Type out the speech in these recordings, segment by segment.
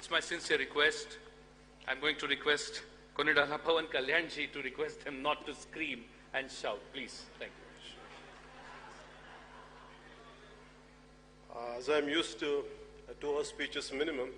it's my sincere request. I'm going to request Konidala Pawan Kalyan ji to request him not to scream and shout. Please. Thank you. As I'm used to 2 hour speeches minimum,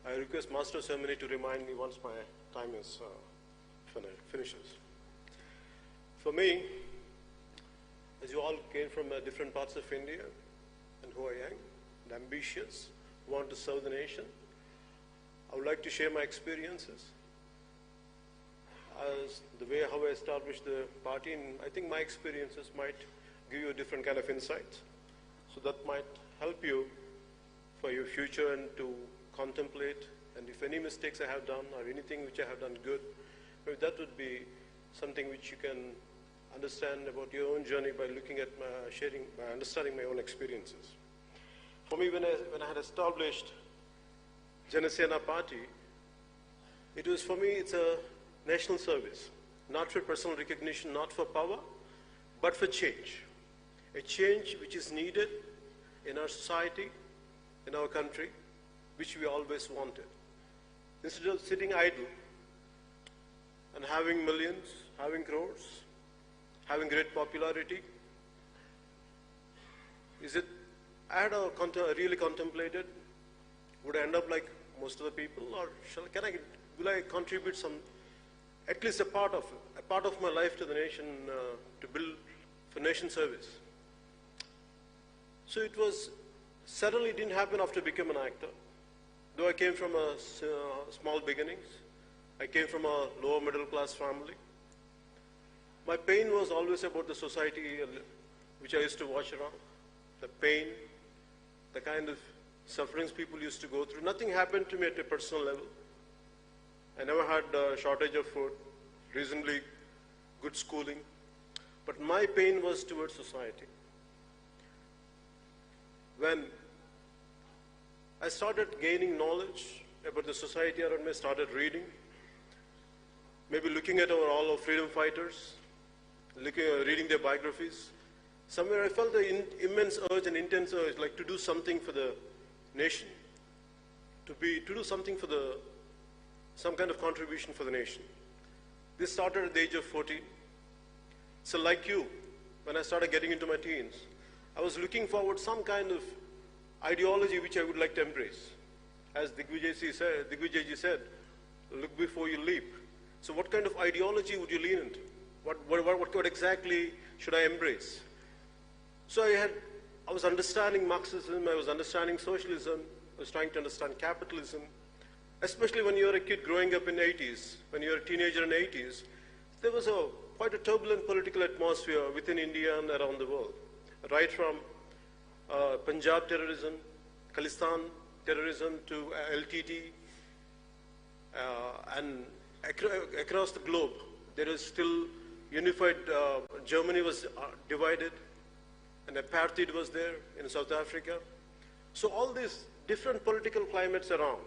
I request Master of Ceremony to remind me once my time is finishes. For me, as you all came from different parts of India, and who I am, and ambitious, want to serve the nation, I would like to share my experiences as the way how I established the party, and I think my experiences might give you a different kind of insight. So that might help you for your future and to contemplate, and if any mistakes I have done or anything which I have done good, maybe that would be something which you can understand about your own journey by looking at by understanding my own experiences. For me, when I had established Janasena Party, for me, it's a national service, not for personal recognition, not for power, but for change. A change which is needed in our society, in our country, which we always wanted. Instead of sitting idle and having millions, having crores, having great popularity, I had really contemplated, would I end up like most of the people, or will I contribute at least a part of my life to the nation, to build for nation service? So suddenly it didn't happen after becoming an actor. Though I came from small beginnings, I came from a lower middle class family. My pain was always about the society which I used to watch around. The pain, the kind of sufferings people used to go through. Nothing happened to me at a personal level. I never had a shortage of food, reasonably good schooling. But my pain was towards society. When I started gaining knowledge about the society around me, I started reading, maybe looking at all our freedom fighters, reading their biographies. Somewhere I felt the immense urge and intense urge, like to do something for the nation, to do something for some kind of contribution for the nation. This started at the age of 14. So like you, when I started getting into my teens, I was looking forward some kind of ideology which I would like to embrace. As Digvijay said, look before you leap. So what kind of ideology would you lean into? What exactly should I embrace? So I was understanding Marxism, I was understanding socialism, I was trying to understand capitalism. Especially when you're a kid growing up in the 80s, when you're a teenager in the 80s, there was quite a turbulent political atmosphere within India and around the world. Right from Punjab terrorism, Khalistan terrorism to LTT, and across the globe, there is still unified, Germany was divided, and apartheid was there in South Africa. So all these different political climates around,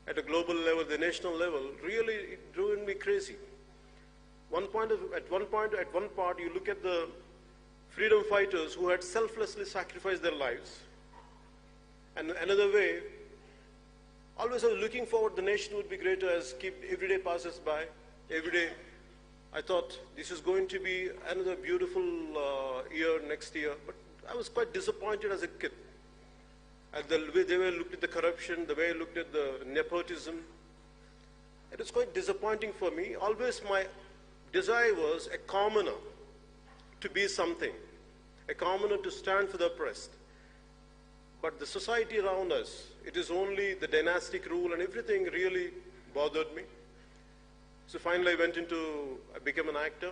at a global level, the national level, really it drove me crazy. At one part, you look at the freedom fighters who had selflessly sacrificed their lives. And another way, always I was looking forward the nation would be greater as every day passes by. Every day I thought this is going to be another beautiful year next year, but I was quite disappointed as a kid. And the way they looked at the corruption, the way I looked at the nepotism, it was quite disappointing for me. Always my desire was a commoner to be something, a commoner to stand for the oppressed. But the society around us, it is only the dynastic rule, and everything really bothered me. So finally I became an actor,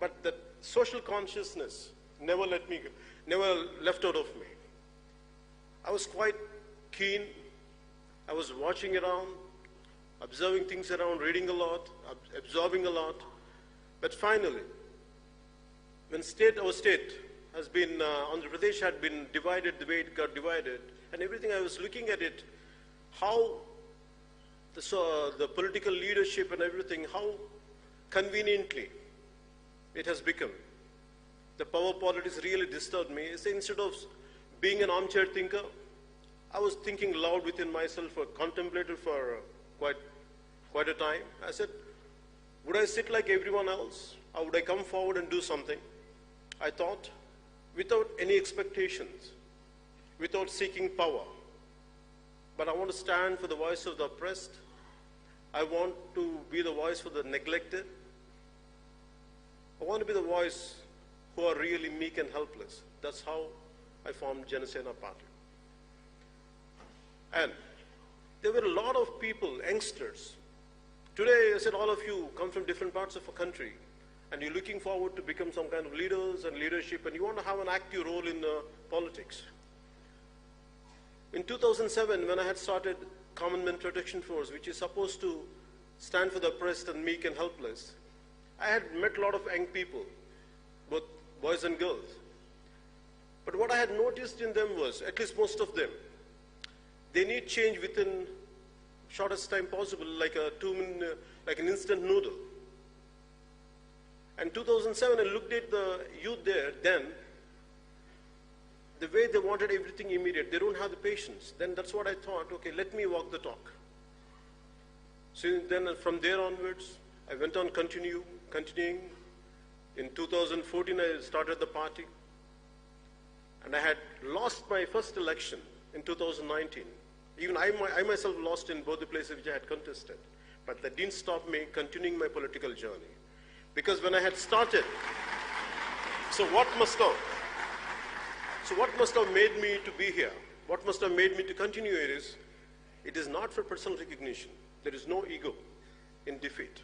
but that social consciousness never left out of me. I was quite keen. I was watching around, observing things around, reading a lot, absorbing a lot. But finally, when our state has been, Andhra Pradesh had been divided the way it got divided, and everything, I was looking at it, how the political leadership and everything, how conveniently it has become. The power politics really disturbed me. So instead of being an armchair thinker, I was thinking loud within myself, or contemplated for quite a time. I said, would I sit like everyone else, or would I come forward and do something? I thought, without any expectations, without seeking power, but I want to stand for the voice of the oppressed. I want to be the voice for the neglected. I want to be the voice who are really meek and helpless. That's how I formed Janasena Party. And there were a lot of people, youngsters. Today, I said, all of you come from different parts of a country, and you're looking forward to become some kind of leaders and leadership, and you want to have an active role in politics. In 2007, when I had started Common Man Protection Force, which is supposed to stand for the oppressed and meek and helpless, I had met a lot of young people, both boys and girls. But what I had noticed in them was, at least most of them, they need change within shortest time possible, like an instant noodle. And 2007, I looked at the youth there then, the way they wanted everything immediate. They don't have the patience. Then that's what I thought, okay, let me walk the talk. So then from there onwards, I went on continuing. In 2014, I started the party. And I had lost my first election in 2019. Even I myself lost in both the places which I had contested. But that didn't stop me continuing my political journey. Because when I had started, so what must have made me to be here? What must have made me to continue it is not for personal recognition. There is no ego in defeat.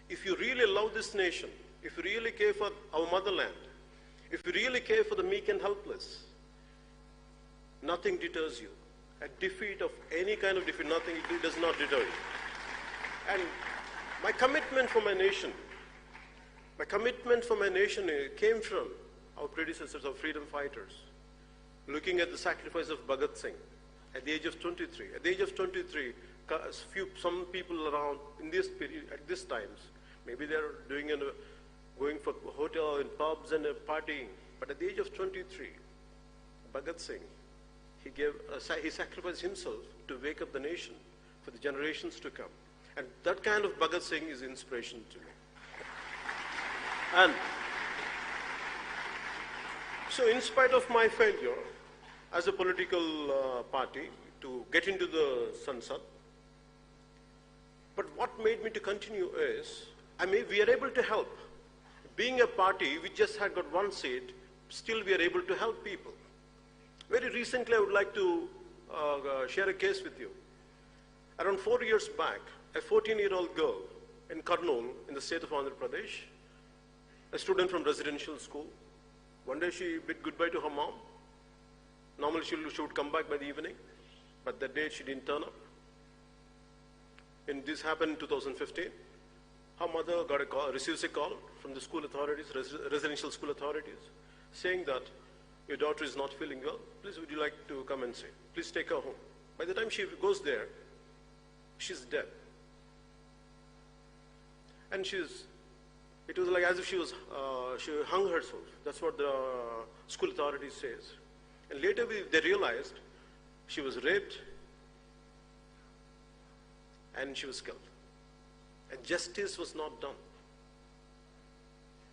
If you really love this nation, if you really care for our motherland, if you really care for the meek and helpless, nothing deters you. A defeat of any kind of defeat, nothing, it does not deter you. And my commitment for my nation came from our predecessors, our freedom fighters, looking at the sacrifice of Bhagat Singh at the age of 23. At the age of 23, some people around in this period, at this times, maybe they're going for hotel and pubs and partying. But at the age of 23, Bhagat Singh, he sacrificed himself to wake up the nation for the generations to come. And that kind of Bhagat Singh is inspiration to me. And so in spite of my failure as a political party to get into the Sansad, but what made me to continue is, we are able to help. Being a party, we just had got one seat, still we are able to help people. Very recently, I would like to share a case with you. Around 4 years back, a 14-year-old girl in Kurnool, in the state of Andhra Pradesh, a student from residential school, one day she bid goodbye to her mom. Normally she would come back by the evening, but that day she didn't turn up. And this happened in 2015. Her mother receives a call from the school authorities, residential school authorities, saying that your daughter is not feeling well. Please, would you like to come and see? Please take her home. By the time she goes there, she's dead. And it was like as if she hung herself. That's what the school authorities says. And later they realized she was raped and she was killed. And justice was not done.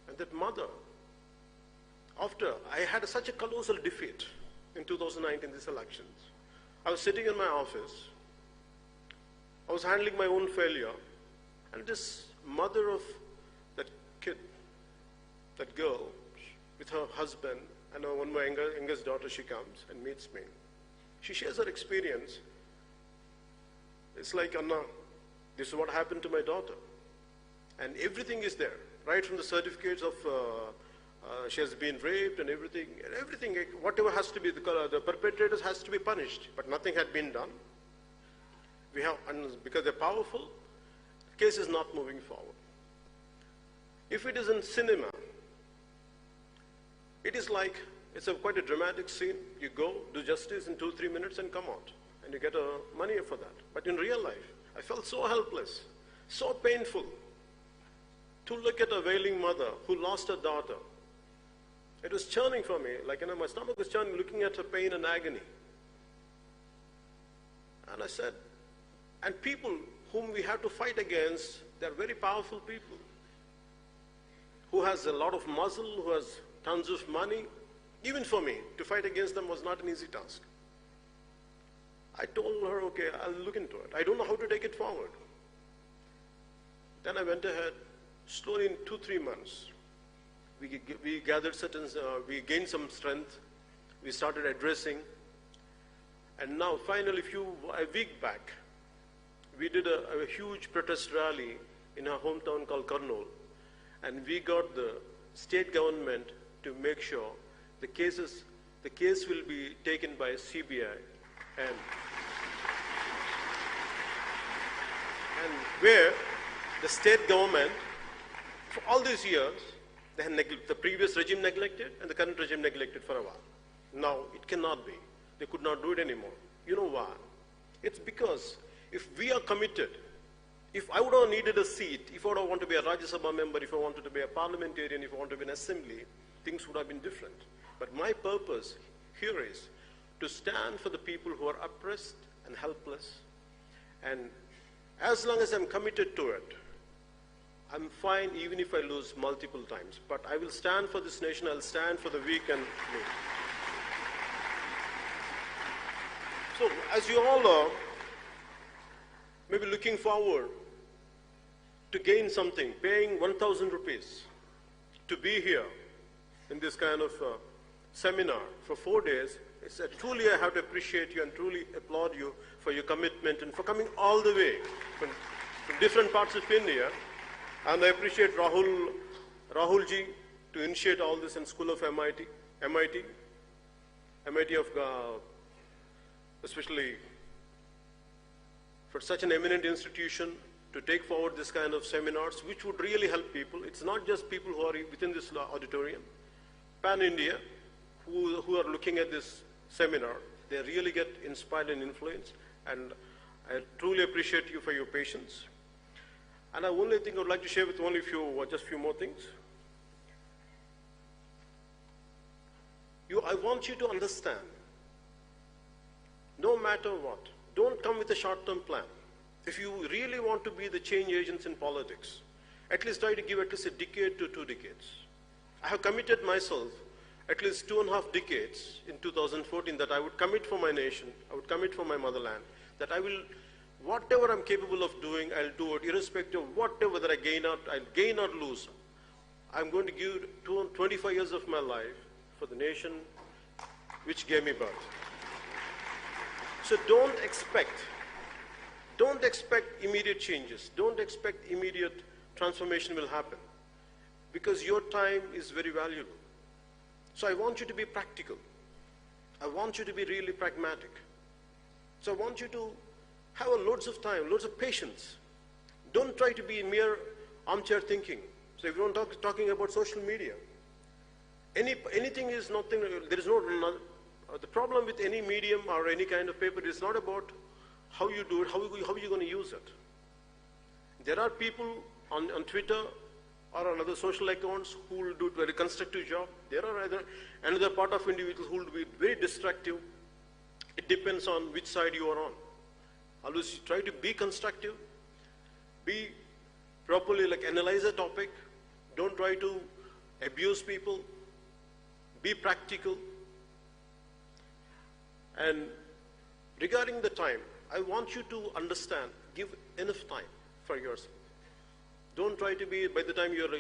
And that mother, after I had such a colossal defeat in 2019, these elections, I was sitting in my office, I was handling my own failure, and this mother of that kid, that girl, with her husband, and one of my youngest daughter, she comes and meets me. She shares her experience. It's like, Anna, this is what happened to my daughter. And everything is there, right from the certificates of she has been raped and everything, whatever has to be, the perpetrators has to be punished, but nothing had been done. And because they're powerful, the case is not moving forward. If it is in cinema, it is like, it's quite a dramatic scene. You go, do justice in 2-3 minutes and come out, and you get money for that. But in real life, I felt so helpless, so painful to look at a wailing mother who lost her daughter. It was churning for me, like, my stomach was churning looking at her pain and agony. And I said, and people whom we have to fight against, they're very powerful people, who has a lot of muscle, who has tons of money. Even for me, to fight against them was not an easy task. I told her, okay, I'll look into it. I don't know how to take it forward. Then I went ahead, slowly in 2-3 months, we gathered we gained some strength, we started addressing, and now finally a week back, we did a huge protest rally in our hometown called Kurnool, and we got the state government to make sure the case will be taken by CBI, and where the state government, for all these years, the previous regime neglected and the current regime neglected for a while. Now it cannot be. They could not do it anymore. You know why? It's because if we are committed, if I would have needed a seat, if I would have wanted to be a Rajya Sabha member, if I wanted to be a parliamentarian, if I wanted to be an assembly, things would have been different. But my purpose here is to stand for the people who are oppressed and helpless. And as long as I'm committed to it, I'm fine even if I lose multiple times. But I will stand for this nation, I'll stand for the weak and needy. So, as you all are, maybe looking forward to gain something, paying 1,000 rupees to be here in this kind of seminar for 4 days, truly I have to appreciate you and truly applaud you for your commitment and for coming all the way from different parts of India. And I appreciate Rahulji to initiate all this in School of MIT of especially for such an eminent institution to take forward this kind of seminars, which would really help people. It's not just people who are within this auditorium. Pan-India, who are looking at this seminar, they really get inspired and influenced. And I truly appreciate you for your patience. And the only thing I would like to share with only just a few more things. I want you to understand, no matter what, don't come with a short-term plan. If you really want to be the change agents in politics, at least try to give at least a decade to 2 decades. I have committed myself at least 2.5 decades in 2014 that I would commit for my nation, I would commit for my motherland, that I will, whatever I'm capable of doing, I'll do it, irrespective of whatever that I'll gain or lose. I'm going to give 25 years of my life for the nation which gave me birth. So don't expect immediate changes. Don't expect immediate transformation will happen, because your time is very valuable. So I want you to be practical. I want you to be really pragmatic. So I want you to have loads of time, loads of patience. Don't try to be mere armchair thinking. So if you're talking about social media, anything is nothing, there is no, the problem with any medium or any kind of paper is not about how you do it, how are you going to use it. There are people on Twitter or on other social accounts who will do a very constructive job. There are another part of individuals who will be very destructive. It depends on which side you are on. Always try to be constructive, be properly, analyze a topic. Don't try to abuse people. Be practical. And regarding the time, I want you to understand, give enough time for yourself. Don't try to be, by the time you're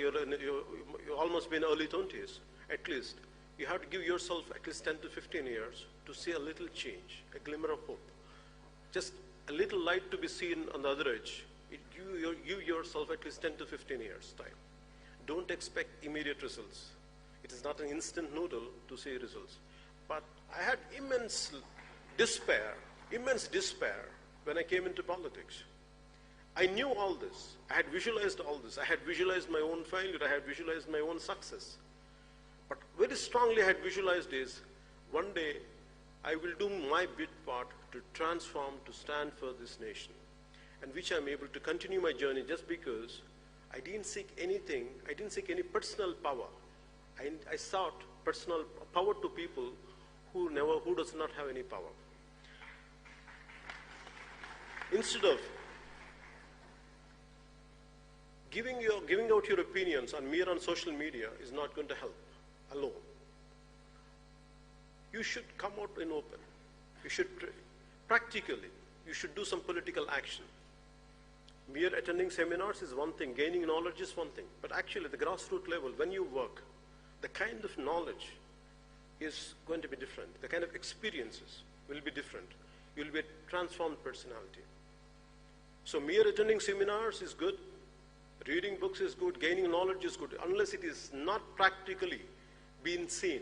almost been early 20s, at least, you have to give yourself at least 10 to 15 years to see a little change, a glimmer of hope. Just a little light to be seen on the other edge. You yourself at least 10 to 15 years time. Don't expect immediate results. It is not an instant noodle to see results. But I had immense despair when I came into politics. I knew all this. I had visualized all this. I had visualized my own failure. I had visualized my own success. But very strongly I had visualized is, one day I will do my bit part to transform, to stand for this nation, and which I'm able to continue my journey just because I didn't seek anything, I didn't seek any personal power. I sought personal power to people who does not have any power. instead of giving out your opinions on social media is not going to help alone. You should come out in open. You should practically, you should do some political action. Mere attending seminars is one thing, gaining knowledge is one thing, but actually at the grassroots level, when you work, the kind of knowledge is going to be different. The kind of experiences will be different. You'll be a transformed personality. So mere attending seminars is good, reading books is good, gaining knowledge is good, unless it is not practically being seen,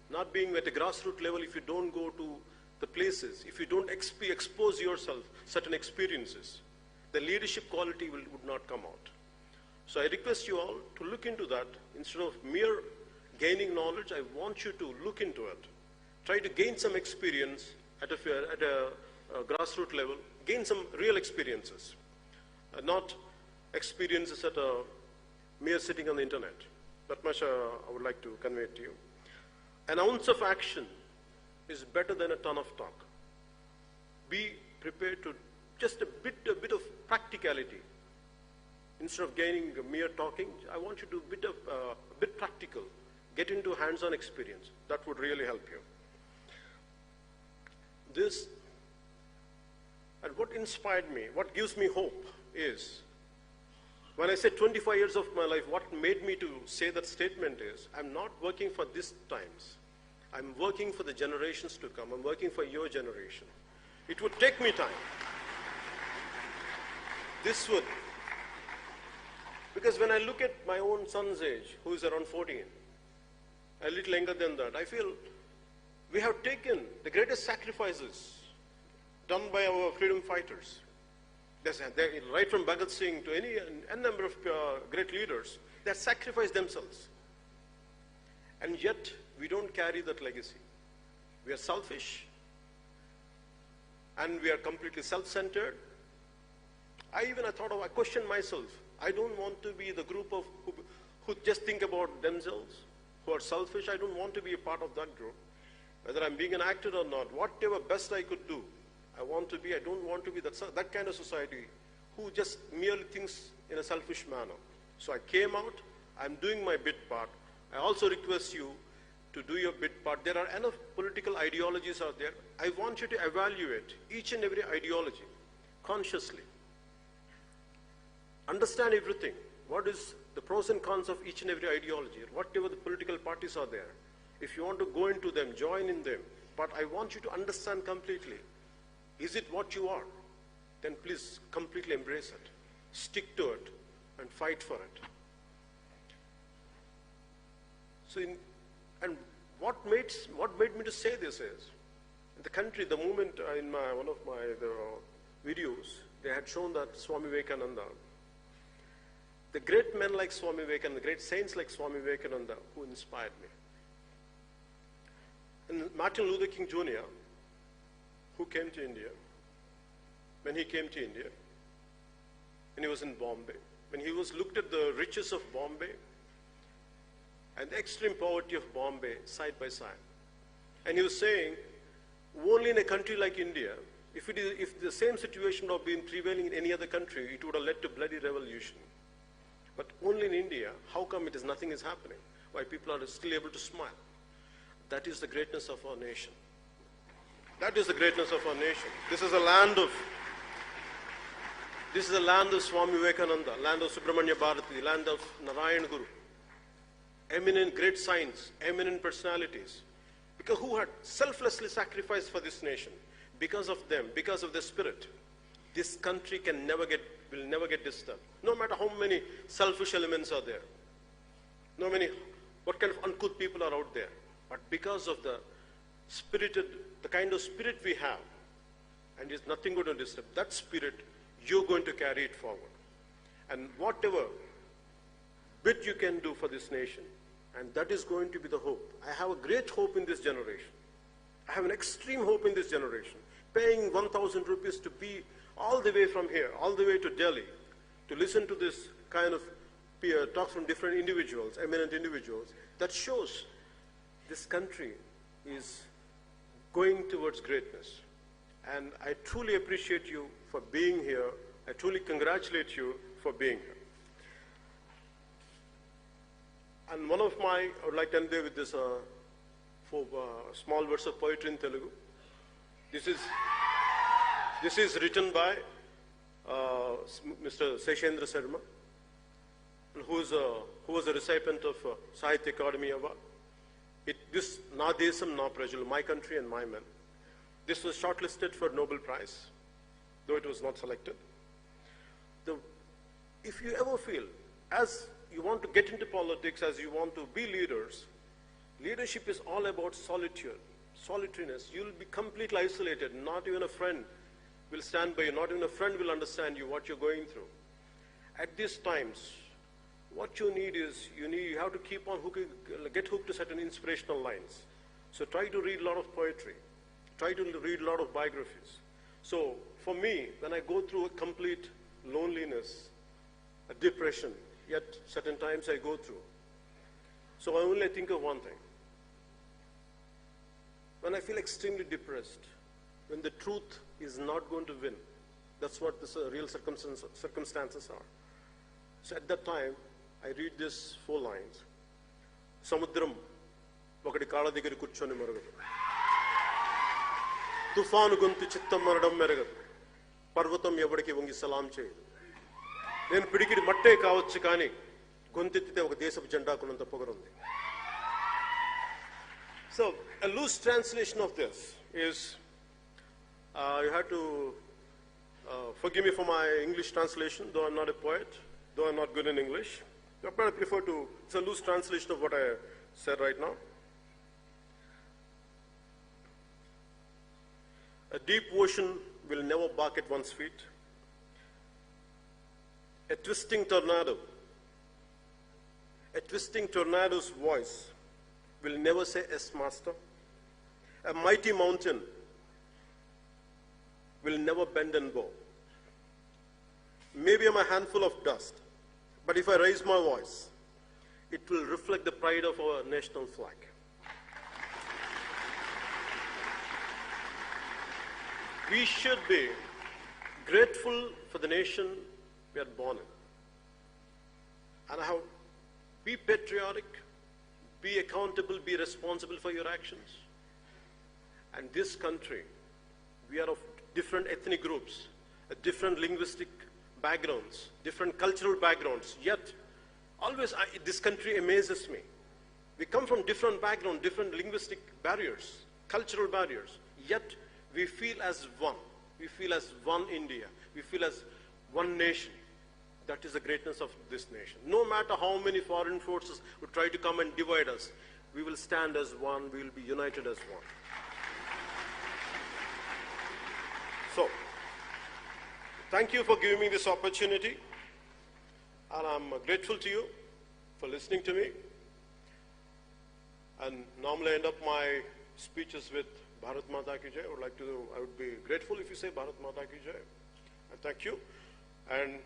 not being at a grassroots level. If you don't go to the places, if you don't expose yourself certain experiences, the leadership quality would not come out. So I request you all to look into that. Instead of mere gaining knowledge, I want you to look into it. Try to gain some experience at a grassroots level, gain some real experiences, not experiences at a mere sitting on the internet. That much I would like to convey to you. An ounce of action is better than a ton of talk. Be prepared to just a bit of practicality. Instead of gaining mere talking, I want you to do a bit practical. Get into hands-on experience. That would really help you. This, and what inspired me, what gives me hope is, when I said 25 years of my life, what made me to say that statement is, I'm not working for these times. I'm working for the generations to come. I'm working for your generation. It would take me time. This would. Because when I look at my own son's age, who is around 14, a little younger than that, I feel we have taken the greatest sacrifices done by our freedom fighters. Right from Bhagat Singh to a number of great leaders, they sacrificed themselves. And yet, we don't carry that legacy. We are selfish, and we are completely self-centered. I questioned myself. I don't want to be the group of who just think about themselves, who are selfish. I don't want to be a part of that group. Whether I'm being an actor or not, whatever best I could do, I don't want to be that kind of society who just merely thinks in a selfish manner. So I came out, I'm doing my bit part. I also request you to do your bit part. There are enough political ideologies out there. I want you to evaluate each and every ideology consciously. Understand everything. What is the pros and cons of each and every ideology, whatever the political parties are there. If you want to go into them, join in them. But I want you to understand completely. Is it what you are? Then please completely embrace it. Stick to it and fight for it. So, what made me to say this is, in the country, the moment in one of my videos, they had shown that Swami Vivekananda, the great men like Swami Vivekananda, the great saints like Swami Vivekananda, who inspired me. And Martin Luther King Jr., who came to India, when he came to India, when he was in Bombay, when he looked at the riches of Bombay and the extreme poverty of Bombay side by side, and he was saying, only in a country like India, if the same situation would have been prevailing in any other country, it would have led to bloody revolution. But only in India, how come nothing is happening? Why people are still able to smile? That is the greatness of our nation. That is the greatness of our nation. This is a land of Swami Vivekananda, land of Subramanya Bharati, land of Narayan Guru. Eminent great saints, eminent personalities, because who had selflessly sacrificed for this nation. Because of them, because of their spirit, this country will never get disturbed. No matter how many selfish elements are there, what kind of uncouth people are out there, but because of the kind of spirit we have, and there's nothing going to disturb that spirit, you're going to carry it forward. And whatever bit you can do for this nation, and that is going to be the hope. I have a great hope in this generation. I have an extreme hope in this generation. Paying 1,000 rupees to be all the way from here, all the way to Delhi, to listen to this kind of talks from different individuals, eminent individuals, that shows this country is going towards greatness. And I truly appreciate you for being here. I truly congratulate you for being here. And one of my, I would like to end there with this small verse of poetry in Telugu. This is written by Mr. Seshendra Sharma, who was a recipient of Sahitya Akademi Award. This Na Desam Na Prajalu, my country and my men. This was shortlisted for Nobel Prize, though it was not selected. If you ever feel, as you want to get into politics, as you want to be leaders, leadership is all about solitude, solitariness. You'll be completely isolated. Not even a friend will stand by you. Not even a friend will understand you, what you're going through. At these times, what you need is, you have to keep on get hooked to certain inspirational lines. So try to read a lot of poetry. Try to read a lot of biographies. So for me, when I go through a complete loneliness, a depression, yet certain times I go through. So I only think of one thing. When I feel extremely depressed, when the truth is not going to win, that's what the real circumstances are. So at that time, I read these 4 lines. Samudram ఒకటి కాళ్ళ దగ్గర కూర్చొని మరగదు, తుఫాను గొంతు చిత్తం మరడం మెరగదు, పర్వతం ఎవడికి వంగి సలాం చేయదు, నేను పిడికిడి మట్టే కావచ్చు కానీ గొంతెత్తితే ఒక దేశపు జెండాకున్నంత పొగరుంది. So a loose translation of this is, you have to forgive me for my English translation, though I'm not a poet, though I'm not good in English. But I prefer to, it's a loose translation of what I said right now. A deep ocean will never bark at one's feet. A twisting tornado's voice will never say, "Yes, master." A mighty mountain will never bend and bow. Maybe I'm a handful of dust, but if I raise my voice, it will reflect the pride of our national flag. We should be grateful for the nation we are born in. And be patriotic, be accountable, be responsible for your actions. And this country, we are of different ethnic groups, different linguistic backgrounds, different cultural backgrounds, yet always this country amazes me. We come from different backgrounds, different linguistic barriers, cultural barriers, yet we feel as one. We feel as one India. We feel as one nation. That is the greatness of this nation. No matter how many foreign forces would try to come and divide us, we will stand as one, we will be united as one. So, thank you for giving me this opportunity, and I'm grateful to you for listening to me. And normally I end up my speeches with Bharat Mata Ki Jai. I would be grateful if you say Bharat Mata Ki Jai. And thank you. And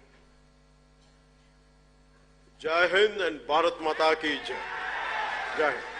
Jai Hind and Bharat Mata Ki Jai. Jai Hind.